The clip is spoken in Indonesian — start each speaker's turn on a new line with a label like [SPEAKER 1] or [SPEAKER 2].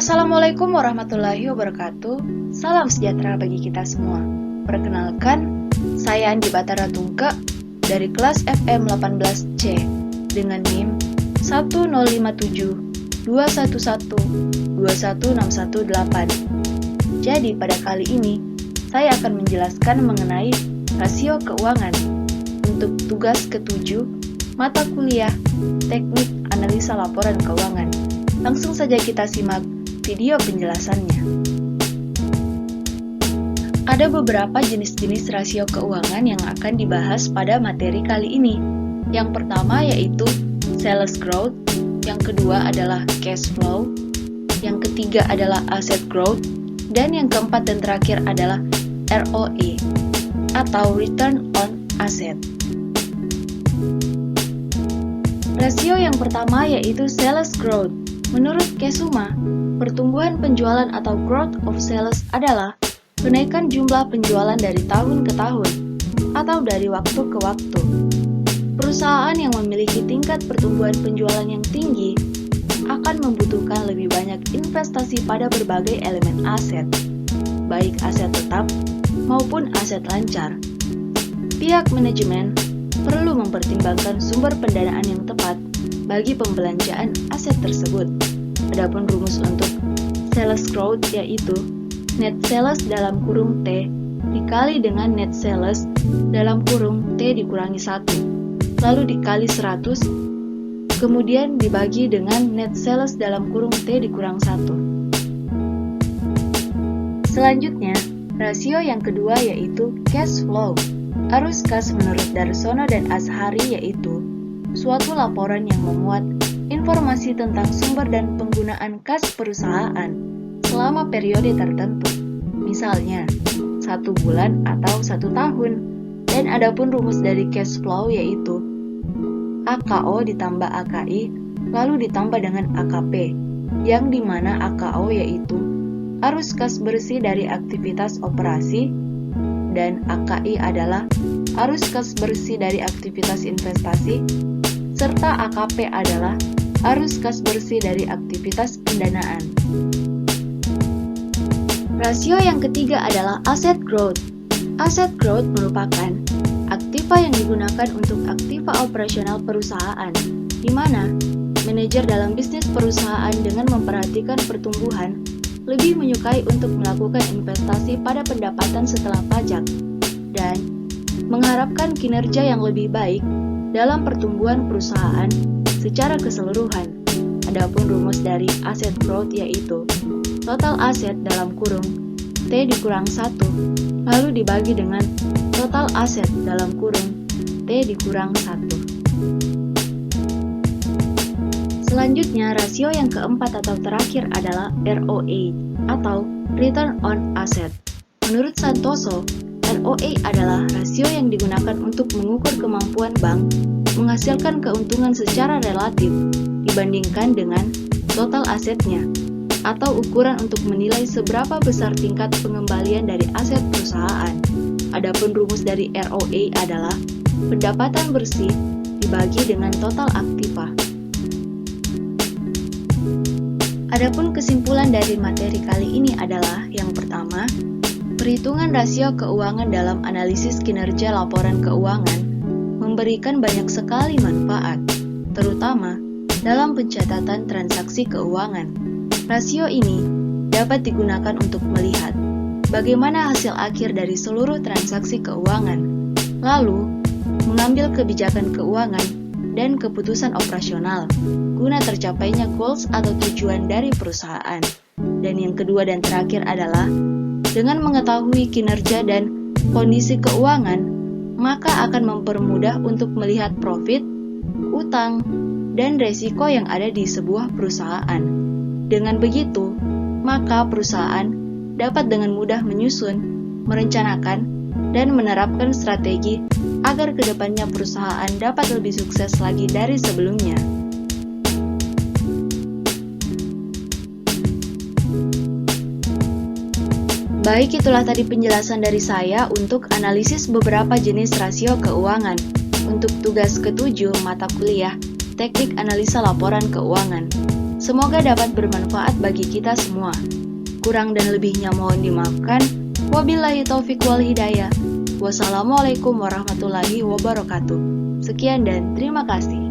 [SPEAKER 1] Assalamualaikum warahmatullahi wabarakatuh. Salam sejahtera bagi kita semua. Perkenalkan, saya Andi Batara Tungke dari kelas FM 18C dengan NIM 1057211216118. Jadi pada kali ini, saya akan menjelaskan mengenai rasio keuangan untuk tugas ke-7 mata kuliah Teknik Analisa Laporan Keuangan. Langsung saja kita simak video penjelasannya. Ada beberapa jenis-jenis rasio keuangan yang akan dibahas pada materi kali ini. Yang pertama yaitu sales growth, yang kedua adalah cash flow, yang ketiga adalah asset growth, dan yang keempat dan terakhir adalah ROE atau return on asset. Rasio yang pertama yaitu sales growth. Menurut Kesuma, pertumbuhan penjualan atau growth of sales adalah kenaikan jumlah penjualan dari tahun ke tahun atau dari waktu ke waktu. Perusahaan yang memiliki tingkat pertumbuhan penjualan yang tinggi akan membutuhkan lebih banyak investasi pada berbagai elemen aset, baik aset tetap maupun aset lancar. Pihak manajemen perlu mempertimbangkan sumber pendanaan yang tepat bagi pembelanjaan aset tersebut. Adapun rumus untuk sales growth yaitu net sales dalam kurung T dikali dengan net sales dalam kurung T dikurangi 1, lalu dikali 100, kemudian dibagi dengan net sales dalam kurung T dikurang 1. Selanjutnya, rasio yang kedua yaitu cash flow. Arus kas menurut Darsono dan Azhari yaitu suatu laporan yang memuat informasi tentang sumber dan penggunaan kas perusahaan selama periode tertentu, misalnya 1 bulan atau 1 tahun. Dan adapun rumus dari cash flow yaitu AKO ditambah AKI lalu ditambah dengan AKP, yang dimana AKO yaitu arus kas bersih dari aktivitas operasi dan AKI adalah arus kas bersih dari aktivitas investasi, serta AKP adalah arus kas bersih dari aktivitas pendanaan. Rasio yang ketiga adalah asset growth. Asset growth merupakan aktiva yang digunakan untuk aktiva operasional perusahaan, di mana manajer dalam bisnis perusahaan dengan memperhatikan pertumbuhan lebih menyukai untuk melakukan investasi pada pendapatan setelah pajak dan mengharapkan kinerja yang lebih baik dalam pertumbuhan perusahaan secara keseluruhan. Adapun rumus dari asset growth yaitu total aset dalam kurung T dikurang 1 lalu dibagi dengan total aset dalam kurung T dikurang 1. Selanjutnya, rasio yang keempat atau terakhir adalah ROE atau return on asset. Menurut Santoso, ROE adalah rasio yang digunakan untuk mengukur kemampuan bank menghasilkan keuntungan secara relatif dibandingkan dengan total asetnya, atau ukuran untuk menilai seberapa besar tingkat pengembalian dari aset perusahaan. Adapun rumus dari ROE adalah pendapatan bersih dibagi dengan total aktiva. Adapun kesimpulan dari materi kali ini adalah yang pertama, perhitungan rasio keuangan dalam analisis kinerja laporan keuangan memberikan banyak sekali manfaat, terutama dalam pencatatan transaksi keuangan. Rasio ini dapat digunakan untuk melihat bagaimana hasil akhir dari seluruh transaksi keuangan, lalu mengambil kebijakan keuangan dan keputusan operasional guna tercapainya goals atau tujuan dari perusahaan. Dan yang kedua dan terakhir adalah dengan mengetahui kinerja dan kondisi keuangan, maka akan mempermudah untuk melihat profit, utang, dan resiko yang ada di sebuah perusahaan. Dengan begitu, maka perusahaan dapat dengan mudah menyusun, merencanakan, dan menerapkan strategi agar kedepannya perusahaan dapat lebih sukses lagi dari sebelumnya. Baik, itulah tadi penjelasan dari saya untuk analisis beberapa jenis rasio keuangan untuk tugas ke-7 mata kuliah Teknik Analisa Laporan Keuangan. Semoga dapat bermanfaat bagi kita semua. Kurang dan lebihnya mohon dimaafkan. Wabillahi taufiq wal hidayah. Wassalamualaikum warahmatullahi wabarakatuh. Sekian dan terima kasih.